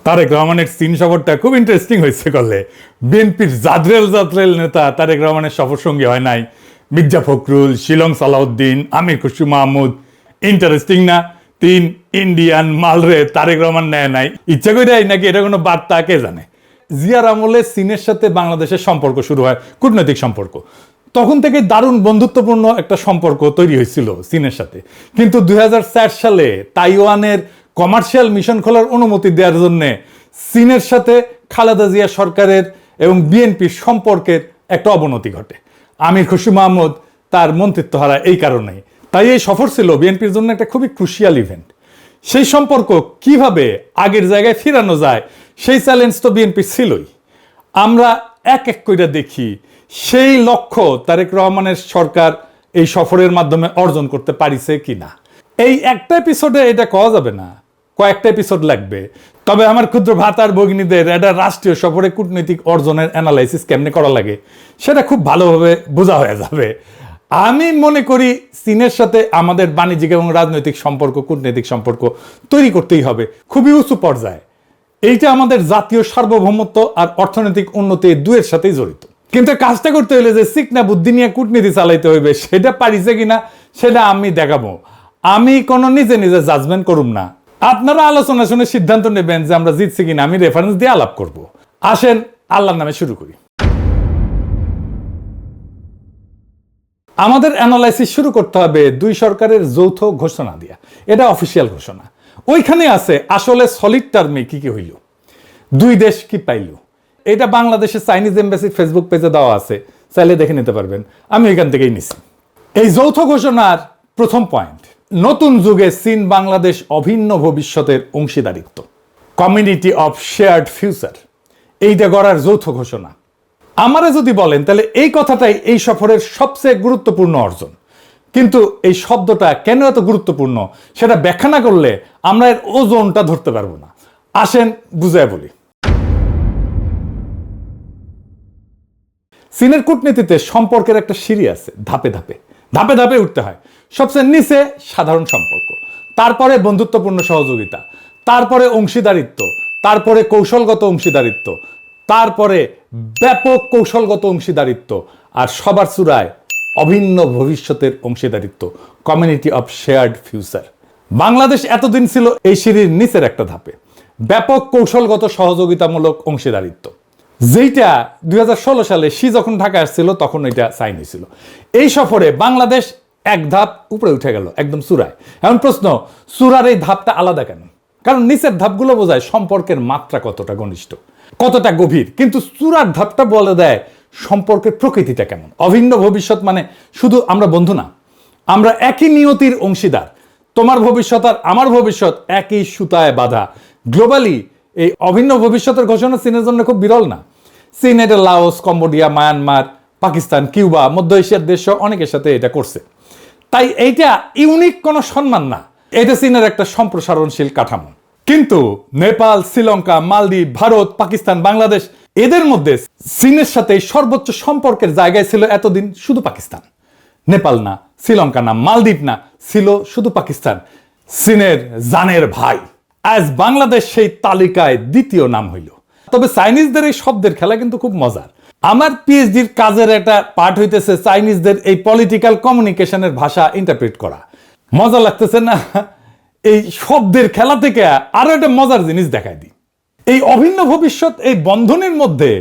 তারেক রহমানের চীন সফরটা খুব ইন্টারেস্টিং হয়েছে করলে। বিএনপির জাদ্রেল নেতা তারেক রহমানের সফর সঙ্গী হয় নাই মির্জা ফখরুল, শিলং সালাউদ্দিন, আমির খুশরু মাহমুদ। ইন্টারেস্টিং না? 3 ইন্ডিয়ান মালরে তারেক রহমান নেয় নাই ইচ্ছা করে, নাকি এটা কোনো বার্তা কে জানে। জিয়ার আমলে চীনের সাথে বাংলাদেশের সম্পর্ক শুরু হয়, কূটনৈতিক সম্পর্ক। তখন থেকে দারুণ বন্ধুত্বপূর্ণ একটা সম্পর্ক তৈরি হয়েছিল চীনের সাথে। কিন্তু 2004 সালে তাইওয়ানের কমার্শিয়াল মিশন খোলার অনুমতি দেওয়ার জন্য চীনের সাথে খালেদা জিয়া সরকারের এবং বিএনপির সম্পর্কের একটা অবনতি ঘটে। আমির খুশরু মাহমুদ তার মন্ত্রিত্ব হারায় এই কারণেই। তাই এই সফর ছিল বিএনপির জন্য একটা খুবই ক্রুশিয়াল ইভেন্ট। সেই সম্পর্ক কিভাবে আগের জায়গায় ফিরানো যায় সেই চ্যালেঞ্জ তো বিএনপির ছিলই। আমরা এক এক করে দেখি সেই লক্ষ্য তারেক রহমানের সরকার এই সফরের মাধ্যমে অর্জন করতে পারিছে কিনা। এই একটা এপিসোডে এটা কওয়া যাবে না, কয়েকটা এপিসোড লাগবে। তবে আমার ক্ষুদ্র ভাতার ভগিনীদের একটা রাষ্ট্রীয় সফরে কূটনৈতিক অর্জনের অ্যানালাইসিস কেমনে করা লাগে সেটা খুব ভালোভাবে বোঝা হয়ে যাবে। আমি মনে করি চীনের সাথে আমাদের বাণিজ্যিক এবং রাজনৈতিক সম্পর্ক, কূটনৈতিক সম্পর্ক তৈরি করতেই হবে খুবই উঁচু পর্যায়ে। এইটা আমাদের জাতীয় সার্বভৌমত্ব আর অর্থনৈতিক উন্নতি দুয়ের সাথেই জড়িত। কিন্তু কাজটা করতে হলে যে চিকনা বুদ্ধি নিয়ে কূটনীতি চালাইতে হইবে সেটা পারিছে কিনা সেটা আমি দেখাবো। আমি কোনো নিজে নিজে জাজমেন্ট করুম না, আপনারা আলোচনা শুনে সিদ্ধান্ত নেবেন যে আমরা জিতছি কিনা। আমি রেফারেন্স দিয়ে আলাপ করব। আসেন আল্লাহর নামে শুরু করি। আমাদের অ্যানালাইসিস শুরু করতে হবে দুই সরকারের যৌথ ঘোষণা দিয়া। এটা অফিসিয়াল ঘোষণা। ওইখানে আছে আসলে সলিড টার্মে কি কি হইল, দুই দেশ কি পাইল। এটা বাংলাদেশের চাইনিজ এমবাসির ফেসবুক পেজে দেওয়া আছে, চাইলে দেখে নিতে পারবেন। আমি ওইখান থেকেই নিছি। এই যৌথ ঘোষণার প্রথম পয়েন্ট, নতুন যুগে চীন বাংলাদেশ অভিন্ন ভবিষ্যতের অংশীদারিত্ব, কমিউনিটি অফ শেয়ার্ড ফিউচার, এইটা গড়ার যৌথ ঘোষণা। আমারে যদি বলেন তাহলে এই কথাটাই এই সফরের সবচেয়ে গুরুত্বপূর্ণ অর্জন। কিন্তু এই শব্দটা কেন এত গুরুত্বপূর্ণ সেটা ব্যাখ্যা না করলে আমরা এর ওজনটা ধরতে পারবো না। আসেন বুঝায় বলি। চীনের কূটনীতিতে সম্পর্কের একটা সিঁড়ি আছে, ধাপে ধাপে ধাপে ধাপে উঠতে হয়। সবচেয়ে নিচে সাধারণ সম্পর্ক, তারপরে বন্ধুত্বপূর্ণ সহযোগিতা, তারপরে অংশীদারিত্ব, তারপরে কৌশলগত অংশীদারিত্ব, তারপরে ব্যাপক কৌশলগত অংশীদারিত্ব, আর সবার চূড়ায় অভিন্ন ভবিষ্যতের অংশীদারিত্ব, community of shared future. Bangladesh এতদিন ছিল এই সিঁড়ির নিচের একটা ধাপে, ব্যাপক কৌশলগত সহযোগিতামূলক অংশীদারিত্ব, যেইটা 2016 সালে শি যখন ঢাকা আসছিল তখন এটা সাইন হয়েছিল। এই সফরে বাংলাদেশ এক ধাপ উপরে উঠে গেল, একদম চূড়ায়। এখন প্রশ্ন, চূড়ার এই ধাপটা আলাদা কেন? কারণ নিচের ধাপগুলো বোঝায় সম্পর্কের মাত্রা কতটা ঘনিষ্ঠ, কতটা গভীর, কিন্তু চূড়ার ধাপটা বলে দেয় সম্পর্কের প্রকৃতিটা কেমন। অভিন্ন ভবিষ্যৎ মানে শুধু আমরা বন্ধু না, আমরা একই নিয়তির অংশীদার। তোমার ভবিষ্যৎ আর আমার ভবিষ্যৎ একই সুতায় বাঁধা। গ্লোবালি এই অভিন্ন ভবিষ্যতের ঘোষণা চীনের জন্য খুব বিরল না। চীন এটা Laos, Cambodia, Myanmar, Pakistan, Cuba, মধ্য এশিয়ার দেশ অনেকের সাথে এটা করছে। তাই এইটা ইউনিক কোনো সম্মান না, এটা চীনের একটা সম্প্রসারণশীল কাঠামো। কিন্তু নেপাল, শ্রীলঙ্কা, মালদ্বীপ, ভারত, পাকিস্তান, বাংলাদেশ, এদের মধ্যে চীনের সাথে সর্বোচ্চ সম্পর্কের জায়গায় ছিল এতদিন শুধু পাকিস্তান। নেপাল না, শ্রীলঙ্কা না, মালদ্বীপ না, ছিল শুধু পাকিস্তান, চীনের জানের ভাই। আজ বাংলাদেশ সেই তালিকায় দ্বিতীয় নাম হইল। তবে চাইনিজদের এই শব্দের খেলা কিন্তু খুব মজার। আমার পিএইচডির কাজের একটা পার্ট হইতেছে চাইনিজদের এই পলিটিক্যাল কমিউনিকেশনের ভাষা ইন্টারপ্রেট করা। মজা লাগতেছে না? এই শব্দের খেলা থেকে আরো একটা মজার জিনিস দেখাই দিই। এই অভিন্ন ভবিষ্যৎ, এই বন্ধনের মধ্যে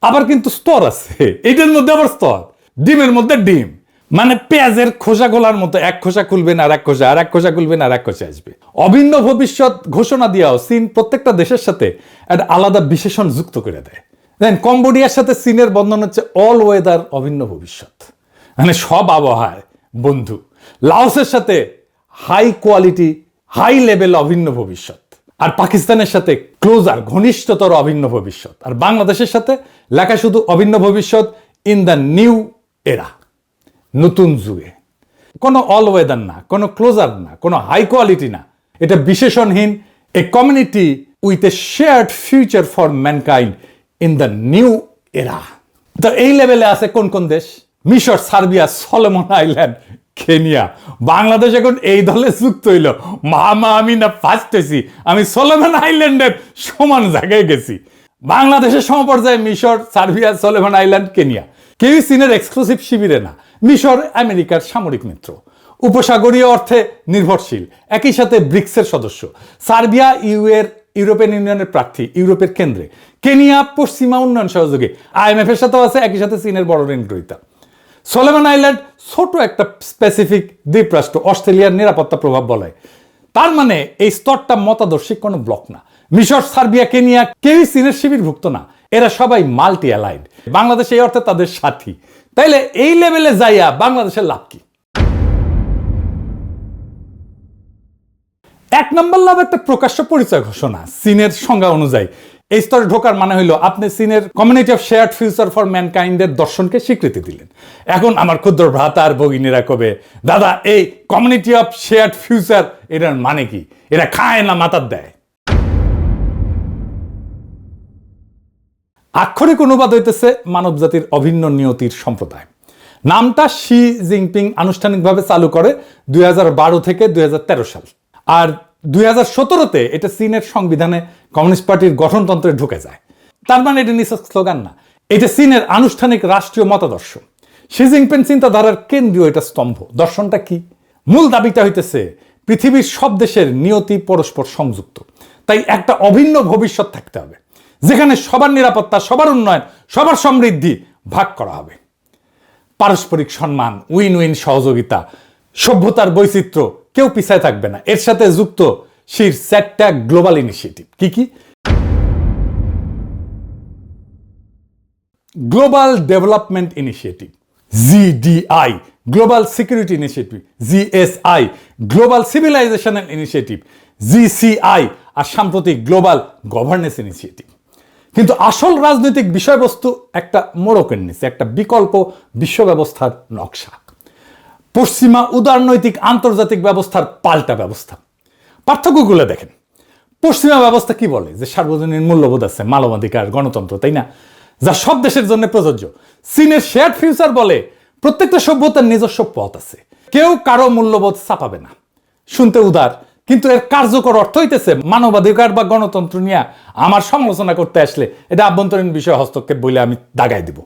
আবার কিন্তু স্তর আছে। এইটার মধ্যে আবার স্তর, ডিমের মধ্যে ডিম, মানে পেঁয়াজের খোসা গোলার মতো, এক খোসা খুলবেন আর এক খোসা, আর এক খোসা খুলবেন আর এক খোসা আসবে। অভিন্ন ভবিষ্যৎ ঘোষণা দিয়েও চীন প্রত্যেকটা দেশের সাথে একটা আলাদা বিশেষণ যুক্ত করে দেয়। দেখেন, কম্বোডিয়ার সাথে চীনের বন্ধন হচ্ছে অল ওয়েদার অভিন্ন ভবিষ্যৎ, মানে সব আবহাওয়ায় বন্ধু। লাওসের সাথে হাই কোয়ালিটি, হাই লেভেল অভিন্ন ভবিষ্যৎ, আর পাকিস্তানের সাথে ক্লোজার, ঘনিষ্ঠতর অভিন্ন ভবিষ্যৎ। আর বাংলাদেশের সাথে লেখা শুধু অভিন্ন ভবিষ্যৎ ইন দ্য নিউ এরা, নতুন যুগে। কোনো অল ওয়েদার না, কোনো ক্লোজার না, কোনো হাই কোয়ালিটি না, এটা বিশেষণহীন। A community with a shared future for mankind in the new era. তো এই লেভেলে আছে কোন কোন দেশ? মিশর, Serbia, Solomon Island, Kenya. Bangladesh এখন এই দলে যুক্ত হইল, মামা আমি না ফার্স্ট হয়েছি, আমি সোলোমন আইল্যান্ডের সমান জায়গায় গেছি। বাংলাদেশের সমপর্যায়ে মিশর, সার্বিয়া, সোলোমন আইল্যান্ড, কেনিয়া কেউই চীনের এক্সক্লুসিভ শিবিরে না। মিশর আমেরিকার সামরিক মিত্র, উপসাগরীয় অর্থে নির্ভরশীল, একই সাথে ব্রিক্সের সদস্য। সার্বিয়া ইউরোপিয়ান ইউনিয়নের প্রার্থী, ইউরোপের কেন্দ্রে। কেনিয়া পশ্চিমা উন্নয়ন সহযোগী, IMF এর সাথেও আছে, একই সাথে চীনের বড় ঋণ গ্রহীতা। সোলোমন আইল্যান্ড ছোট একটা স্পেসিফিক দ্বীপরাষ্ট্র, অস্ট্রেলিয়ার নিরাপত্তা প্রভাব বলয়। তার মানে এই স্তরটা মতাদর্শিক কোনো ব্লক না। মিশর, সার্বিয়া, কেনিয়া কেউই চীনের শিবিরভুক্ত না, এরা সবাই মাল্টি অ্যালাইড। বাংলাদেশ এই অর্থে তাদের সাথী। তাইলে এই লেভেলে যাইয়া বাংলাদেশের লাভ কি? এক নম্বর লাভ একটা প্রকাশ্য পরিচয় ঘোষণা। চীনের সংজ্ঞা অনুযায়ী এই স্তরে ঢোকার মানে হইল আপনি চীনের community of shared future for ম্যানকাইন্ডের দর্শনকে স্বীকৃতি দিলেন। এখন আমার ক্ষুদ্র ভ্রাতা আর ভগিনীরা কবে, দাদা এই কমিউনিটি অফ শেয়ার্ড ফিউচার এটার মানে কি? এটা খায় না মাথার দেয়? আক্ষরিক অনুবাদ হইতেছে মানব জাতির অভিন্ন নিয়তির সম্প্রদায়। নামটা শি জিনপিং আনুষ্ঠানিকভাবে চালু করে 2012 থেকে 2013 সাল। আর 2017-তে এটা চীনের সংবিধানে কমিউনিস্ট পার্টির গঠনতন্ত্রে ঢুকে যায়। তার মানে এটা নিছক স্লোগান না, এটা চীনের আনুষ্ঠানিক রাষ্ট্রীয় মতাদর্শ। শি জিনপিং চিন্তাধারার কেন্দ্রীয় এটা স্তম্ভ। দর্শনটা কি? মূল দাবিটা হইতেছে পৃথিবীর সব দেশের নিয়তি পরস্পর সংযুক্ত, তাই একটা অভিন্ন ভবিষ্যৎ থাকতে হবে যেখানে সবার নিরাপত্তা, সবার উন্নয়ন, সবার সমৃদ্ধি ভাগ করা হবে। পারস্পরিক সম্মান, উইন উইন সহযোগিতা, সভ্যতার বৈচিত্র্য, কেউ পিছায় থাকবে না। এর সাথে যুক্ত শির 4টা গ্লোবাল ইনিশিয়েটিভ। কি কি? Global development initiative, GDI, global security initiative, GSI, global civilisational initiative, GCI, আর সাম্প্রতিক গ্লোবাল গভর্নেন্স ইনিশিয়েটিভ। কিন্তু আসল রাজনৈতিক বিষয়বস্তু একটা মোড়কের নিচে, একটা বিকল্প বিশ্ব ব্যবস্থার নকশা। পশ্চিমা উদারনৈতিক আন্তর্জাতিক ব্যবস্থার পাল্টা ব্যবস্থা। পার্থক্যগুলো দেখেন। পশ্চিমা ব্যবস্থা কি বলে? যে সার্বজনীন মূল্যবোধ আছে, মানবাধিকার, গণতন্ত্র, তাই না, যা সব দেশের জন্য প্রযোজ্য। চীনের শেয়ার্ড ফিউচার বলে প্রত্যেকটা সভ্যতার নিজস্ব পথ আছে, কেউ কারো মূল্যবোধ চাপাবে না। শুনতে উদার, কিন্তু এর কার্যকর অর্থ হইতেছে মানবাধিকার বা গণতন্ত্র নিয়ে আমার সমালোচনা করতে আসলে এটা আভ্যন্তরীণ বিষয় হস্তক্ষেপ বলে আমি দাগাই দিব।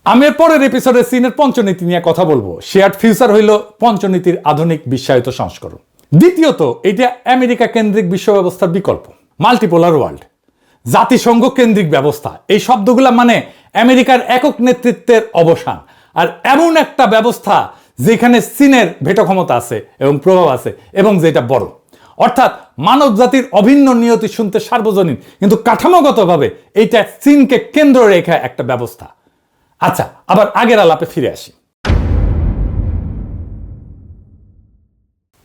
আমি এর পরের এপিসোডে চীনের পঞ্চনীতি নিয়ে কথা বলবো। শেয়ার্ড ফিউচার হইল পঞ্চনীতির আধুনিক বিশ্বায়িত সংস্করণ। দ্বিতীয়ত, এটা আমেরিকা কেন্দ্রিক বিশ্ব ব্যবস্থার বিকল্প। মাল্টিপোলার ওয়ার্ল্ড, জাতিসংঘ কেন্দ্রিক ব্যবস্থা, এই শব্দগুলা মানে আমেরিকার একক নেতৃত্বের অবসান, আর এমন একটা ব্যবস্থা যেখানে চীনের ভেটো ক্ষমতা আছে এবং প্রভাব আছে, এবং যেটা বড়। অর্থাৎ মানব জাতির অভিন্ন নিয়তি শুনতে সার্বজনীন, কিন্তু কাঠামোগতভাবে এইটা চীনকে কেন্দ্র রেখে একটা ব্যবস্থা। আচ্ছা, আবার আগের আলাপে ফিরে আসি।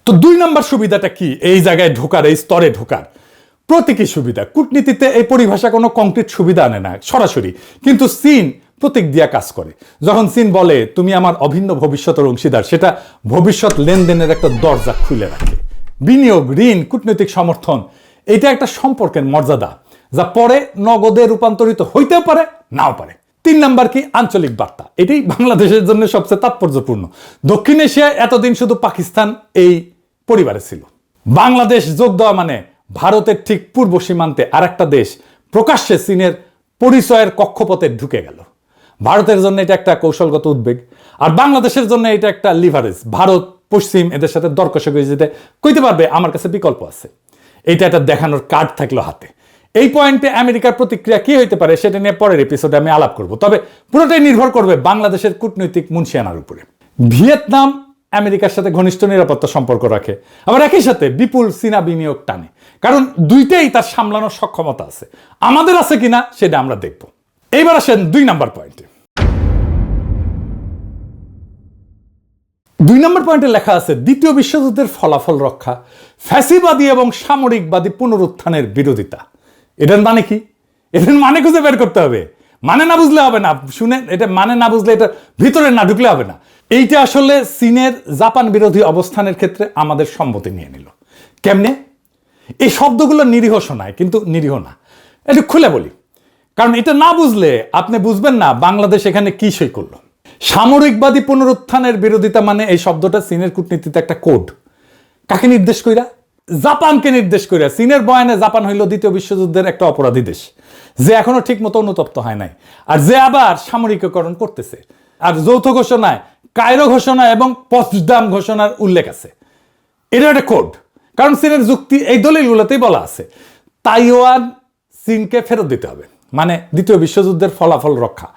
তো 2 নম্বর সুবিধাটা কি এই জায়গায় ঢোকার, এই স্তরে ঢোকার? প্রতীকী সুবিধা। কূটনীতিতে এই পরিভাষা কোনো কংক্রিট সুবিধা আনে না সরাসরি, কিন্তু চীন প্রতীক দিয়া কাজ করে। যখন চীন বলে তুমি আমার অভিন্ন ভবিষ্যতের অংশীদার, সেটা ভবিষ্যৎ লেনদেনের একটা দরজা খুলে রাখে। বিনিয়োগ, ঋণ, কূটনৈতিক সমর্থন, এটা একটা সম্পর্কের মর্যাদা যা পরে নগদে রূপান্তরিত হইতেও পারে, নাও পারে। 3 নাম্বার কি? আঞ্চলিক বার্তা। এটাই বাংলাদেশের জন্য সবচেয়ে তাৎপর্যপূর্ণ। দক্ষিণ এশিয়ায় এতদিন শুধু পাকিস্তান এই পরিবারে ছিল। বাংলাদেশ যোগ দেওয়া মানে ভারতের ঠিক পূর্ব সীমান্তে আর একটা দেশ প্রকাশ্যে চীনের পরিচয়ের কক্ষপথে ঢুকে গেল। ভারতের জন্য এটা একটা কৌশলগত উদ্বেগ, আর বাংলাদেশের জন্য এটা একটা লিভারেজ। ভারত, পশ্চিম এদের সাথে দর কষাকষি যেতে কইতে পারবে আমার কাছে বিকল্প আছে। এইটা একটা দেখানোর কার্ড থাকলো হাতে। এই পয়েন্টে আমেরিকার প্রতিক্রিয়া কি হইতে পারে সেটা নিয়ে পরের এপিসোডে আমি আলাপ করব। তবে পুরোটাই নির্ভর করবে বাংলাদেশের কূটনৈতিক মুনশিয়ানার উপরে। ভিয়েতনাম আমেরিকার সাথে ঘনিষ্ঠ নিরাপত্তা সম্পর্ক রাখে, আবার একই সাথে বিপুল চীনা বিনিয়োগ টানে, কারণ দুইটাই তার সামলানোর সক্ষমতা আছে। আমাদের আছে কিনা সেটা আমরা দেখব। এইবার আসেন 2 নম্বর পয়েন্টে। 2 নম্বর পয়েন্টে লেখা আছে দ্বিতীয় বিশ্বযুদ্ধের ফলাফল রক্ষা, ফ্যাসিবাদী এবং সামরিকবাদী পুনরুত্থানের বিরোধিতা। এটার মানে কি? এটার মানে খুঁজে বের করতে হবে। মানে না বুঝলে হবে না। শুনে এটা মানে না বুঝলে এটা ভিতরে না ঢুকলে হবে না। এইটা আসলে চীনের জাপান বিরোধী অবস্থানের ক্ষেত্রে আমাদের সম্মতি নিয়ে নিল। কেমনে? এই শব্দগুলো নিরীহ শোনায়, কিন্তু নিরীহ না। একটু খুলে বলি, কারণ এটা না বুঝলে আপনি বুঝবেন না বাংলাদেশ এখানে কি সই করলো। সামরিকবাদী পুনরুত্থানের বিরোধিতা মানে এই শব্দটা চীনের কূটনীতিতে একটা কোড। কাকে নির্দেশ কইরা? জাপানকে নির্দেশ কইরা। চীনের বয়ানে জাপান হইল দ্বিতীয় বিশ্বযুদ্ধের একটা অপরাধী দেশ, যে এখনো ঠিক মতো অনুতপ্ত হয় নাই, আর যে আবার সামরিকীকরণ করতেছে। আর যৌথ ঘোষণায় কায়রো ঘোষণা এবং পটসডাম ঘোষণার উল্লেখ আছে। এটা একটা কোড। কারণ চীনের যুক্তি এই দলিলগুলোতেই বলা আছে তাইওয়ান চীনকে ফেরত দিতে হবে, মানে দ্বিতীয় বিশ্বযুদ্ধের ফলাফল রক্ষা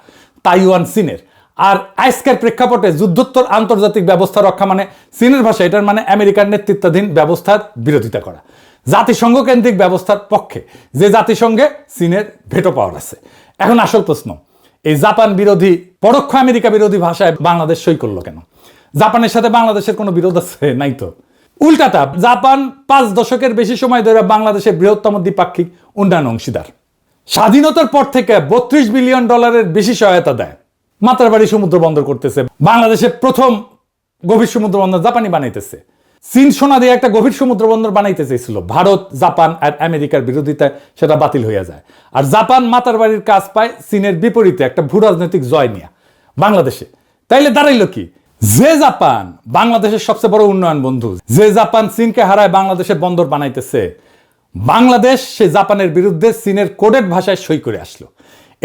তাইওয়ান চীনের। আর আজকের প্রেক্ষাপটে যুদ্ধোত্তর আন্তর্জাতিক ব্যবস্থা রক্ষা মানে চীনের ভাষা এটার মানে আমেরিকার নেতৃত্বাধীন ব্যবস্থার বিরোধিতা করা, জাতিসংঘ কেন্দ্রিক ব্যবস্থার পক্ষে, যে জাতিসংঘে চীনের ভেটো পাওয়ার আছে। এখন আসল প্রশ্ন, এই জাপান বিরোধী পরোক্ষ আমেরিকা বিরোধী ভাষায় বাংলাদেশ সই করলো কেন? জাপানের সাথে বাংলাদেশের কোনো বিরোধ আছে? নাই তো। উল্টাটা, জাপান 5 দশকের বেশি সময় ধরে বাংলাদেশের বৃহত্তম দ্বিপাক্ষিক উন্নয়ন অংশীদার। স্বাধীনতার পর থেকে $32 বিলিয়ন বেশি সহায়তা দেয়। মাতারবাড়ি সমুদ্র বন্দর করতেছে, বাংলাদেশের প্রথম গভীর সমুদ্র বন্দর জাপানি বানাইতেছে। চীন সোনা দিয়ে একটা গভীর সমুদ্র বন্দর বানাইতে চেয়েছিল, ভারত, জাপান আর আমেরিকার বিরোধিতায় সেটা বাতিল হয়ে যায়। আর জাপান মাতারবাড়ির কাজ পায় চীনের বিপরীতে একটা ভূ রাজনৈতিক জয় নিয়ে বাংলাদেশে। তাইলে দাঁড়াইলো কি? যে জাপান বাংলাদেশের সবচেয়ে বড় উন্নয়ন বন্ধু, যে জাপান চীনকে হারায় বাংলাদেশের বন্দর বানাইতেছে, বাংলাদেশ সে জাপানের বিরুদ্ধে চীনের কোডেড ভাষায় সই করে আসলো।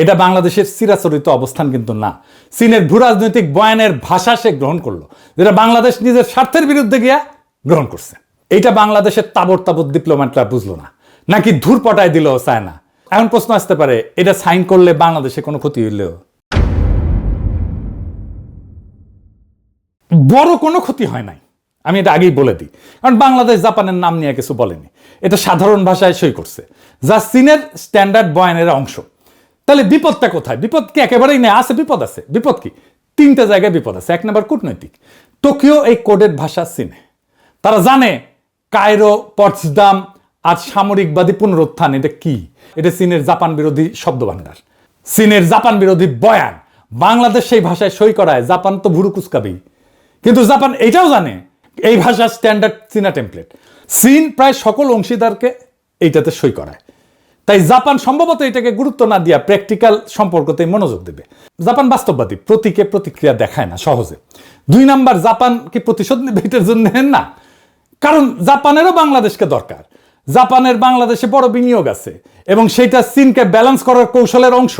এটা বাংলাদেশের চিরাচরিত অবস্থান কিন্তু না। চীনের ভূ রাজনৈতিক বয়ানের ভাষা সে গ্রহণ করলো, যেটা বাংলাদেশ নিজের স্বার্থের বিরুদ্ধে গিয়া গ্রহণ করছে। এইটা বাংলাদেশের তাবর ডিপ্লোম্যাটরা বুঝলো না, নাকি ধূর পটায় দিল চায় না। এখন প্রশ্ন আসতে পারে, এটা সাইন করলে বাংলাদেশে কোনো ক্ষতি হইলেও? বড় কোনো ক্ষতি হয় নাই, আমি এটা আগেই বলে দিই। কারণ বাংলাদেশ জাপানের নাম নিয়ে কিছু বলেনি, এটা সাধারণ ভাষায় সই করছে, যা চীনের স্ট্যান্ডার্ড বয়ানের অংশ। তাহলে বিপদটা কোথায়? বিপদ কি একেবারেই নেই? আছে, বিপদ আছে। বিপদ কি? 3টে জায়গায় বিপদ আছে। 1 নম্বর কূটনৈতিক। টোকিও এই কোডের ভাষা চিনে, তারা জানে কায়রো, পটসডাম আর সামরিকবাদী পুনরুত্থান এটা কি। এটা চীনের জাপান বিরোধী শব্দ ভান্ডার, চীনের জাপান বিরোধী বয়ান। বাংলাদেশ সেই ভাষায় সই করায়, জাপান তো ভুরু কুচকাবেই। কিন্তু জাপান এটাও জানে এই ভাষার স্ট্যান্ডার্ড চীনা টেমপ্লেট। চীন প্রায় সকল অংশীদারকে এইটাতে সই করায়। তাই জাপান সম্ভবত এটাকে গুরুত্ব না দিয়া প্র্যাকটিক্যাল সম্পর্কতে মনোযোগ দেবে। জাপান বাস্তববাদী, প্রতীকে প্রতিক্রিয়া দেখায় না সহজে। 2 নাম্বার, জাপান কি প্রতিশোধ নেবে এটার জন্য? না, কারণ জাপানেরও বাংলাদেশকে দরকার। জাপানের বাংলাদেশে বড় বিনিয়োগ আছে এবং সেটা চীনকে ব্যালেন্স করার কৌশলের অংশ।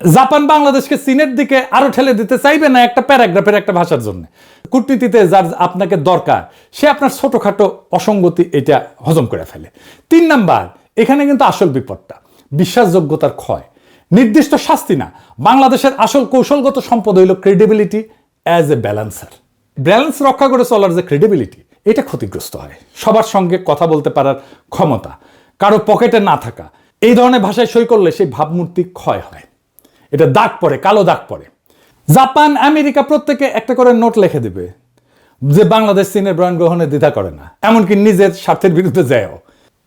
জাপান বাংলাদেশকে চীনের দিকে আরো ঠেলে দিতে চাইবে না একটা প্যারাগ্রাফের একটা ভাষার জন্য। কূটনীতিতে যার আপনাকে দরকার, সে আপনার ছোটখাটো অসঙ্গতি এটা হজম করে ফেলে। 3 নাম্বার, এখানে কিন্তু আসল বিপদটা বিশ্বাসযোগ্যতার ক্ষয়, নির্দিষ্ট শাস্তি না। বাংলাদেশের আসল কৌশলগত সম্পদ হইল credibility as a balancer. Balance রক্ষা করে চলার যে ক্রেডিবিলিটি, এটা ক্ষতিগ্রস্ত হয়। সবার সঙ্গে কথা বলতে পারার ক্ষমতা, কারো পকেটে না থাকা, এই ধরনের ভাষায় সই করলে সেই ভাবমূর্তি ক্ষয় হয়, এটা দাগ পড়ে, কালো দাগ পড়ে। জাপান, আমেরিকা প্রত্যেকে একটা করে নোট লিখে দিবে যে বাংলাদেশ চীনের বয়ান গ্রহণে দ্বিধা করে না, এমনকি নিজের স্বার্থের বিরুদ্ধে যায়ও।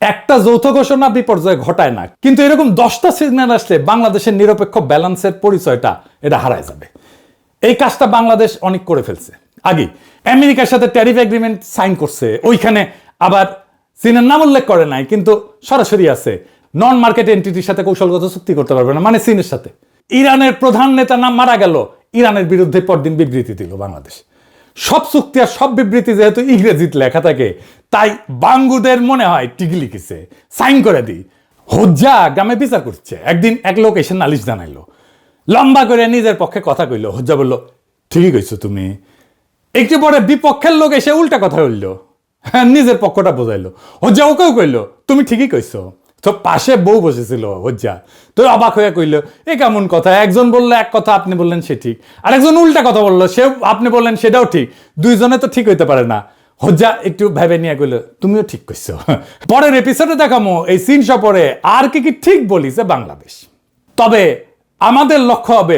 একটা যৌথ ঘোষণা বিপর্যয় ঘটায় না, কিন্তু এরকম 10টা সিগন্যাল আসলে বাংলাদেশের নিরপেক্ষ ব্যালেন্সের পরিচয়টা এটা হারায় যাবে। এই কাজটা বাংলাদেশ অনেক করে ফেলছে আগে। আমেরিকার সাথে ট্যারিফ এগ্রিমেন্ট সাইন করছে, ওইখানে আবার চীনের নাম উল্লেখ করে নাই, কিন্তু সরাসরি আছে নন মার্কেট এন্টিটির সাথে কৌশলগত চুক্তি করতে পারবে না, মানে চীনের সাথে। ইরানের প্রধান নেতা নাম মারা গেল, ইরানের বিরুদ্ধে পরদিন বিবৃতি দিল বাংলাদেশ। সব চুক্তি আর সব বিবৃতি যেহেতু ইংরেজিতে লেখা থাকে, তাই বাঙ্গুদের মনে হয় টিকি লিখেছে, সাইন করে দিই। হজ্জা গ্রামে বিচার করছে, একদিন এক লোক এসে নালিশ জানাইলো, লম্বা করে নিজের পক্ষে কথা কইল। হজ্জা বলল, ঠিকই কইছো তুমি। একটু পরে বিপক্ষের লোক এসে উল্টা কথা বলল, হ্যাঁ, নিজের পক্ষটা বোঝাইলো। হজ্জা ওকেও কইল, তুমি ঠিকই কইছো। তো পাশে বউ বসেছিল হজ্জা, তো অবাক হয়ে কইল, এ কেমন কথা? একজন বললো এক কথা, আপনি বললেন সে ঠিক, আর একজন উল্টা কথা বললো, সে আপনি বললেন সেটাও ঠিক, দুইজনে তো ঠিক হইতে পারে না। হজ্জা একটু ভেবে নিয়ে কইল, তুমিও ঠিক কইছো। পরের এপিসোডে দেখামো এই চীন সফরে আর কি কি ঠিক বলিছে বাংলাদেশ। তবে আমাদের লক্ষ্য হবে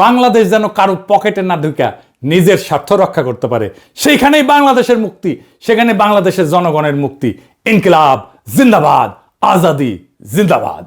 বাংলাদেশ যেন কারো পকেটে না ঢুকা নিজের স্বার্থ রক্ষা করতে পারে। সেইখানেই বাংলাদেশের মুক্তি, সেখানে বাংলাদেশের জনগণের মুক্তি। ইনকিলাব জিন্দাবাদ, আজাদি জিন্দাবাদ।